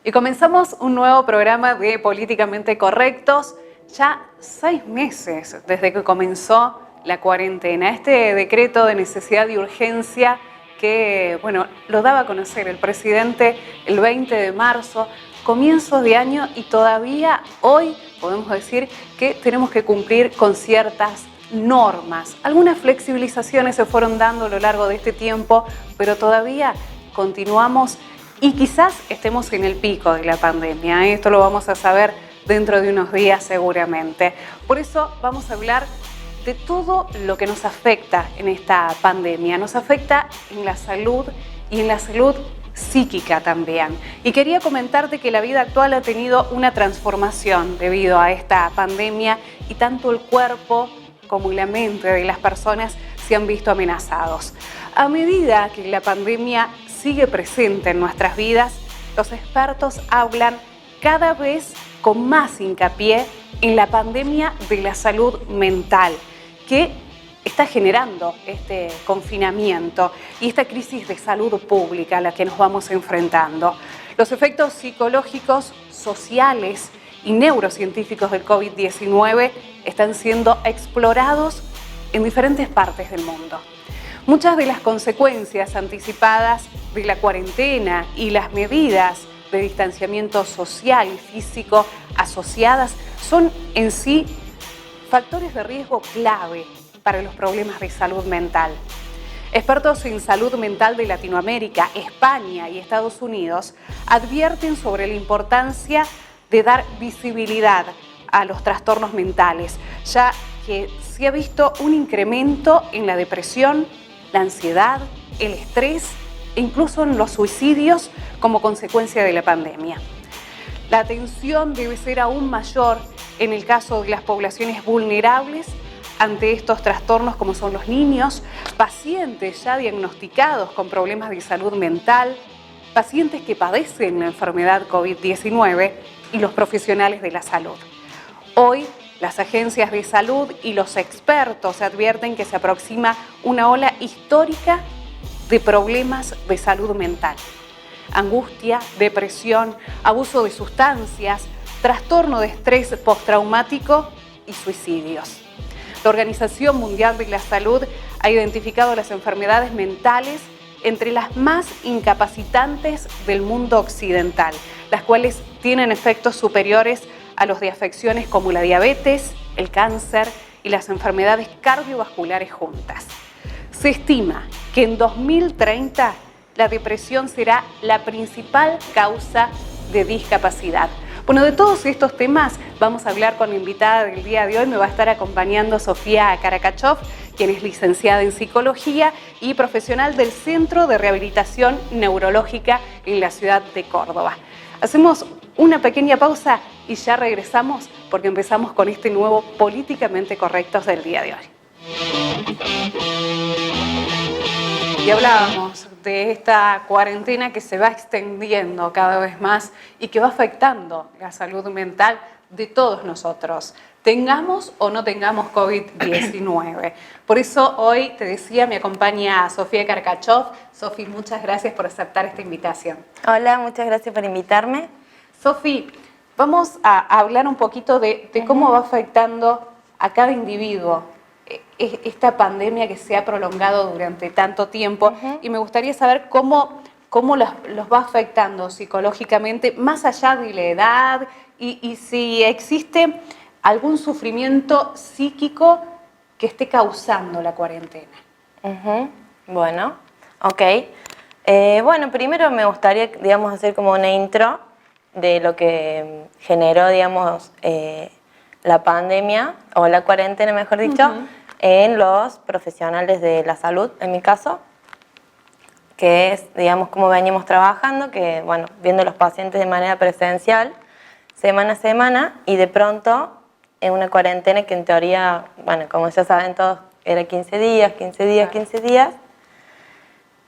Y comenzamos un nuevo programa de Políticamente Correctos, ya 6 meses desde que comenzó la cuarentena. Este decreto de necesidad y urgencia que, lo daba a conocer el presidente el 20 de marzo, comienzos de año, y todavía hoy podemos decir que tenemos que cumplir con ciertas normas. Algunas flexibilizaciones se fueron dando a lo largo de este tiempo, pero todavía continuamos y quizás estemos en el pico de la pandemia. Esto lo vamos a saber dentro de unos días seguramente. Por eso vamos a hablar de todo lo que nos afecta en esta pandemia. Nos afecta en la salud y en la salud psíquica también. Y quería comentarte que la vida actual ha tenido una transformación debido a esta pandemia, y tanto el cuerpo como la mente de las personas se han visto amenazados. A medida que la pandemia sigue presente en nuestras vidas, los expertos hablan cada vez con más hincapié en la pandemia de la salud mental que está generando este confinamiento y esta crisis de salud pública a la que nos vamos enfrentando. Los efectos psicológicos, sociales y neurocientíficos del COVID-19 están siendo explorados en diferentes partes del mundo. Muchas de las consecuencias anticipadas de la cuarentena y las medidas de distanciamiento social y físico asociadas son en sí factores de riesgo clave para los problemas de salud mental. Expertos en salud mental de Latinoamérica, España y Estados Unidos advierten sobre la importancia de dar visibilidad a los trastornos mentales, ya que se ha visto un incremento en la depresión, la ansiedad, el estrés e incluso en los suicidios como consecuencia de la pandemia. La atención debe ser aún mayor en el caso de las poblaciones vulnerables ante estos trastornos, como son los niños, pacientes ya diagnosticados con problemas de salud mental, pacientes que padecen la enfermedad COVID-19 y los profesionales de la salud. Hoy, las agencias de salud y los expertos advierten que se aproxima una ola histórica de problemas de salud mental. Angustia, depresión, abuso de sustancias, trastorno de estrés postraumático y suicidios. La Organización Mundial de la Salud ha identificado las enfermedades mentales entre las más incapacitantes del mundo occidental, las cuales tienen efectos superiores a los de afecciones como la diabetes, el cáncer y las enfermedades cardiovasculares juntas. Se estima que en 2030 la depresión será la principal causa de discapacidad. Bueno, de todos estos temas vamos a hablar con la invitada del día de hoy. Me va a estar acompañando Sofía Karakachov, quien es licenciada en Psicología y profesional del Centro de Rehabilitación Neurológica en la ciudad de Córdoba. Hacemos una pequeña pausa y ya regresamos, porque empezamos con este nuevo Políticamente Correctos del día de hoy. Y hablábamos de esta cuarentena que se va extendiendo cada vez más y que va afectando la salud mental de todos nosotros, tengamos o no tengamos COVID-19. Por eso hoy, te decía, me acompaña Sofía Karakachov. Sofi, muchas gracias por aceptar esta invitación. Hola, muchas gracias por invitarme. Sofi, vamos a hablar un poquito de cómo va afectando a cada individuo esta pandemia que se ha prolongado durante tanto tiempo, y me gustaría saber cómo los va afectando psicológicamente, más allá de la edad, y si existe algún sufrimiento psíquico que esté causando la cuarentena. Bueno, ok. Bueno, primero me gustaría, digamos, hacer como una intro de lo que generó, digamos, la pandemia, o la cuarentena, mejor dicho, en los profesionales de la salud, en mi caso, que es, digamos, cómo veníamos trabajando, que, bueno, viendo los pacientes de manera presencial, semana a semana, y de pronto, en una cuarentena que en teoría, bueno, como ya saben todos, era 15 días, 15 días, 15 días,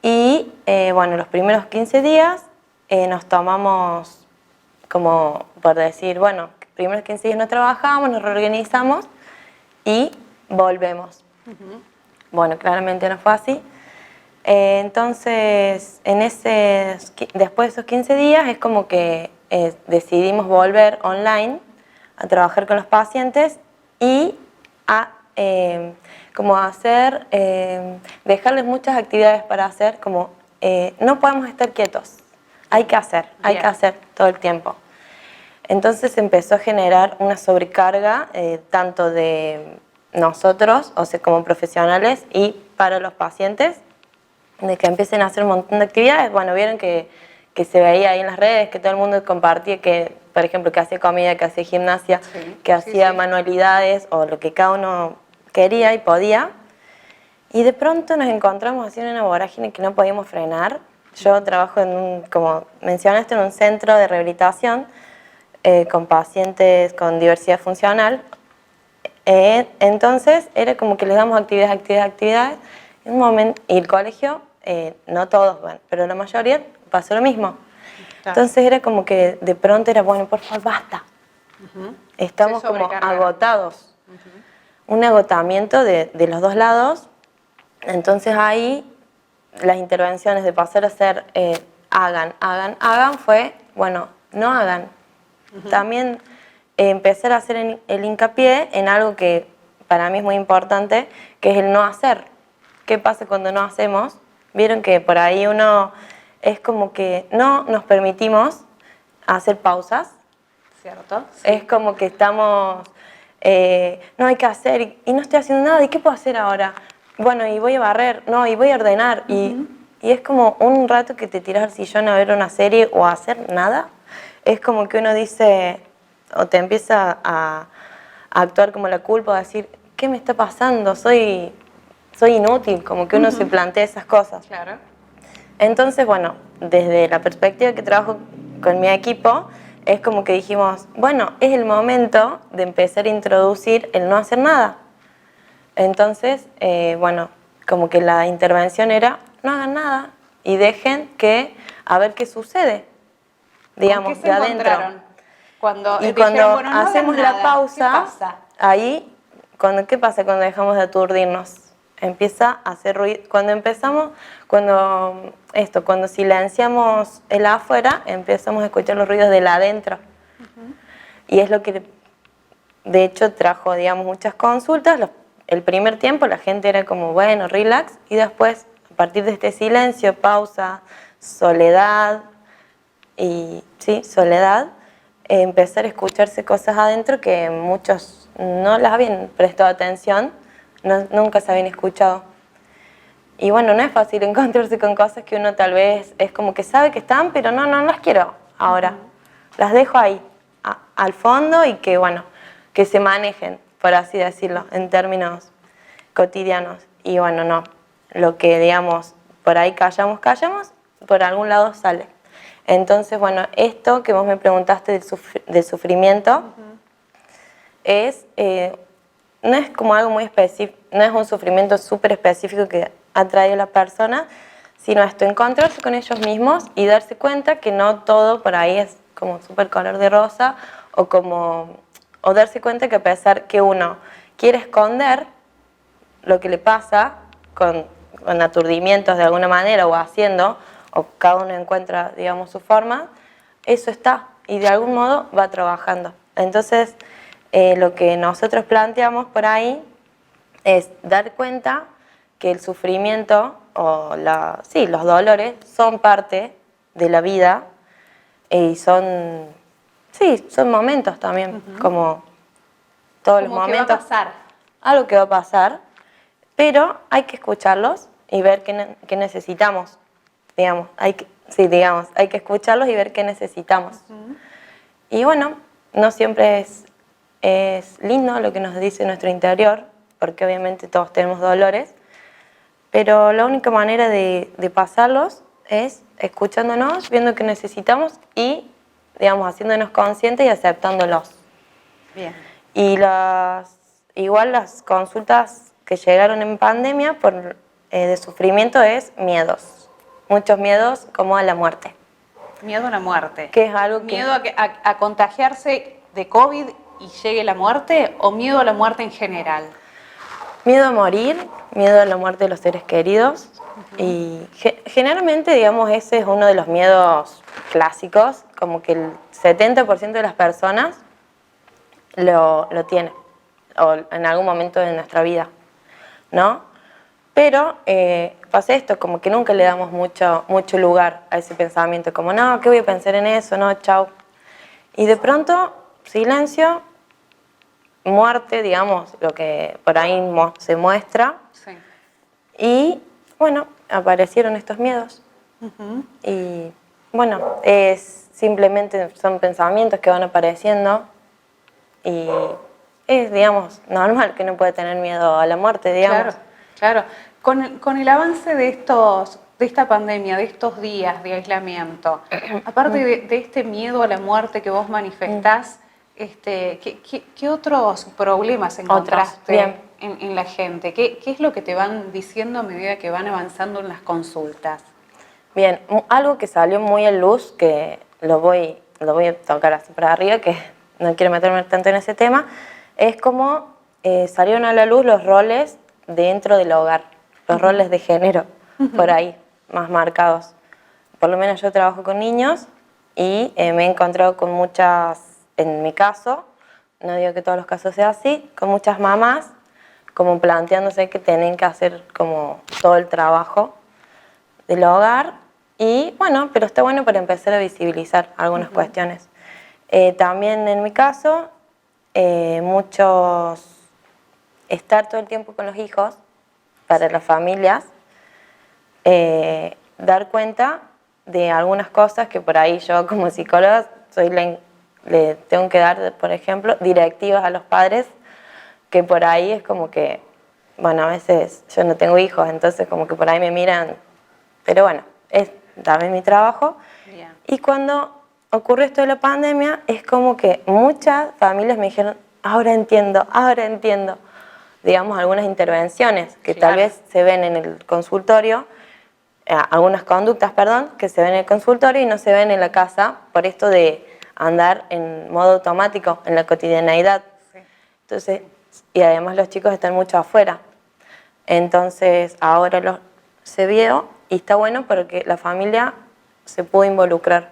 y, bueno, los primeros 15 días nos tomamos, como por decir, bueno, primeros 15 días no trabajamos, nos reorganizamos y volvemos. Bueno, claramente no fue así. Entonces, después de esos 15 días es como que decidimos volver online a trabajar con los pacientes y a como hacer, dejarles muchas actividades para hacer, como no podemos estar quietos, hay que hacer todo el tiempo. Entonces empezó a generar una sobrecarga tanto de nosotros, o sea, como profesionales, y para los pacientes, de que empiecen a hacer un montón de actividades. Bueno, vieron que se veía ahí en las redes, que todo el mundo compartía que, por ejemplo, que hacía comida, que hacía gimnasia, que hacía manualidades o lo que cada uno quería y podía. Y de pronto nos encontramos haciendo una vorágine que no podíamos frenar. Yo trabajo como mencionaste, en un centro de rehabilitación con pacientes con diversidad funcional. Entonces era como que les damos actividades. En un momento, y el colegio, no todos, bueno, pero la mayoría pasó lo mismo. Claro. Entonces era como que de pronto era, bueno, por favor, basta. Estamos como agotados. Un agotamiento de los dos lados. Entonces ahí las intervenciones de pasar a ser hagan, fue, bueno, no hagan. También empezar a hacer el hincapié en algo que para mí es muy importante, que es el no hacer. ¿Qué pasa cuando no hacemos? Vieron que por ahí uno es como que no nos permitimos hacer pausas. ¿Cierto? Sí. Es como que estamos, no hay que hacer y no estoy haciendo nada. ¿Y qué puedo hacer ahora? Bueno, y voy a barrer, no, y voy a ordenar. Y es como un rato que te tiras al sillón a ver una serie o a hacer nada. Es como que uno dice, o te empieza a actuar como la culpa, a decir, ¿qué me está pasando? Soy inútil, como que uno se plantea esas cosas. Claro. Entonces, bueno, desde la perspectiva que trabajo con mi equipo, es como que dijimos, bueno, es el momento de empezar a introducir el no hacer nada. Entonces, bueno, como que la intervención era, no hagan nada y dejen a ver qué sucede, digamos, ¿Qué se de adentro. Cuando bueno, no hacemos nada, la pausa, ¿qué pasa? ahí, ¿qué pasa cuando dejamos de aturdirnos? Empieza a hacer ruido. Cuando silenciamos el afuera, empezamos a escuchar los ruidos del adentro. Y es lo que, de hecho, trajo, digamos, muchas consultas. El primer tiempo la gente era como, bueno, relax. Y después, a partir de este silencio, pausa, soledad, empezar a escucharse cosas adentro que muchos no las habían prestado atención, nunca se habían escuchado. Y bueno, no es fácil encontrarse con cosas que uno tal vez es como que sabe que están, pero no las quiero ahora. Las dejo ahí, al fondo, y que bueno, que se manejen, por así decirlo, en términos cotidianos. Y bueno, no, lo que digamos, por ahí callamos, por algún lado sale. Entonces, bueno, esto que vos me preguntaste del sufrimiento no es como algo muy específico, no es un sufrimiento súper específico que ha traído la persona, sino encontrarse con ellos mismos y darse cuenta que no todo por ahí es como súper color de rosa, o darse cuenta que a pesar que uno quiere esconder lo que le pasa con aturdimientos de alguna manera o haciendo, o cada uno encuentra, digamos, su forma, eso está y de algún modo va trabajando. Entonces, lo que nosotros planteamos por ahí es dar cuenta que el sufrimiento o los dolores son parte de la vida y son momentos también, como todos los momentos. Que va a pasar. Algo que va a pasar, pero hay que escucharlos y ver qué necesitamos. Digamos, hay que escucharlos y ver qué necesitamos. Y bueno, no siempre es lindo lo que nos dice nuestro interior, porque obviamente todos tenemos dolores, pero la única manera de pasarlos es escuchándonos, viendo qué necesitamos y, digamos, haciéndonos conscientes y aceptándolos. Bien. Y igual las consultas que llegaron en pandemia de sufrimiento es miedos. Muchos miedos como a la muerte. Miedo a la muerte. Que es algo ¿Miedo a contagiarse de COVID y llegue la muerte o miedo a la muerte en general? Miedo a morir, miedo a la muerte de los seres queridos, Y generalmente, digamos, ese es uno de los miedos clásicos, como que el 70% de las personas lo tiene, o en algún momento de nuestra vida, ¿no? Pero pasa esto, como que nunca le damos mucho lugar a ese pensamiento, como, no, ¿qué voy a pensar en eso? No, chau. Y de pronto, silencio, muerte, digamos, lo que por ahí se muestra. Sí. Y, bueno, aparecieron estos miedos. Y, bueno, simplemente son pensamientos que van apareciendo y es, digamos, normal que uno pueda tener miedo a la muerte, digamos. Claro, claro. Con el avance de esta pandemia, de estos días de aislamiento, aparte de este miedo a la muerte que vos manifestás, ¿qué otros problemas encontraste en la gente? ¿Qué es lo que te van diciendo a medida que van avanzando en las consultas? Bien, algo que salió muy a luz, que lo voy a tocar así para arriba, que no quiero meterme tanto en ese tema, es cómo salieron a la luz los roles dentro del hogar, los roles de género, por ahí, más marcados. Por lo menos yo trabajo con niños y me he encontrado con muchas, en mi caso, no digo que todos los casos sea así, con muchas mamás como planteándose que tienen que hacer como todo el trabajo del hogar y bueno, pero está bueno para empezar a visibilizar algunas cuestiones. También en mi caso, estar todo el tiempo con los hijos, para las familias, dar cuenta de algunas cosas que por ahí yo como psicóloga le tengo que dar, por ejemplo, directivas a los padres, que por ahí es como que, bueno, a veces yo no tengo hijos, entonces como que por ahí me miran, pero bueno, es también mi trabajo. Yeah. Y cuando ocurrió esto de la pandemia, es como que muchas familias me dijeron, ahora entiendo, digamos, algunas intervenciones que tal vez se ven en el consultorio, algunas conductas, perdón, que se ven en el consultorio y no se ven en la casa, por esto de andar en modo automático, en la cotidianeidad. Sí. Entonces, y además los chicos están mucho afuera. Entonces, ahora se vio y está bueno porque la familia se pudo involucrar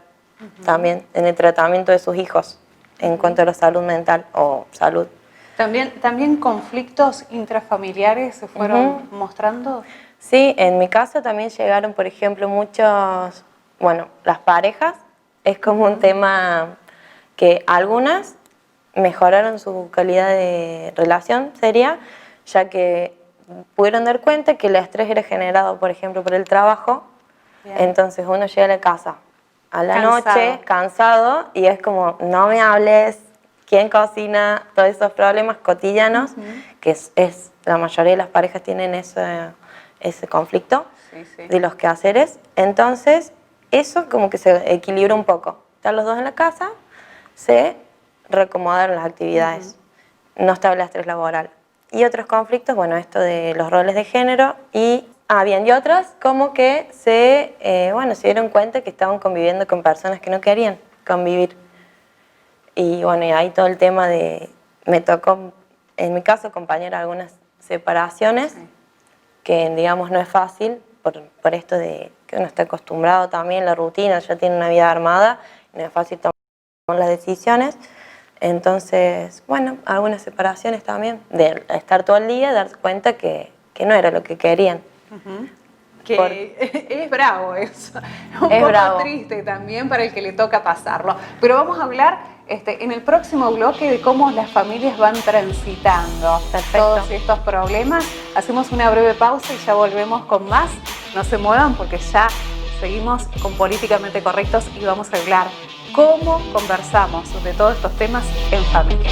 también en el tratamiento de sus hijos en cuanto a la salud mental o salud. ¿También conflictos intrafamiliares se fueron mostrando? Sí, en mi caso también llegaron, por ejemplo, las parejas, es como un tema que algunas mejoraron su calidad de relación, ya que pudieron dar cuenta que el estrés era generado, por ejemplo, por el trabajo. Bien. Entonces uno llega a la casa a la noche, cansado, y es como, no me hables, quién cocina, todos esos problemas cotidianos, que la mayoría de las parejas tienen ese conflicto de los quehaceres. Entonces, eso como que se equilibra un poco. Están los dos en la casa, se reacomodaron las actividades, no estaba el estrés laboral. Y otros conflictos, bueno, esto de los roles de género y otras como que se dieron cuenta que estaban conviviendo con personas que no querían convivir. Y bueno, y ahí todo el tema me tocó, en mi caso, acompañar algunas separaciones, que digamos no es fácil, por esto de que uno está acostumbrado también, la rutina, ya tiene una vida armada, no es fácil tomar las decisiones. Entonces, bueno, algunas separaciones también, de estar todo el día, darse cuenta que no era lo que querían. Es bravo eso, un poco triste también para el que le toca pasarlo. Pero vamos a hablar en el próximo bloque de cómo las familias van transitando todos estos problemas. Hacemos una breve pausa y ya volvemos con más. No se muevan porque ya seguimos con Políticamente Correctos y vamos a hablar cómo conversamos de todos estos temas en familia.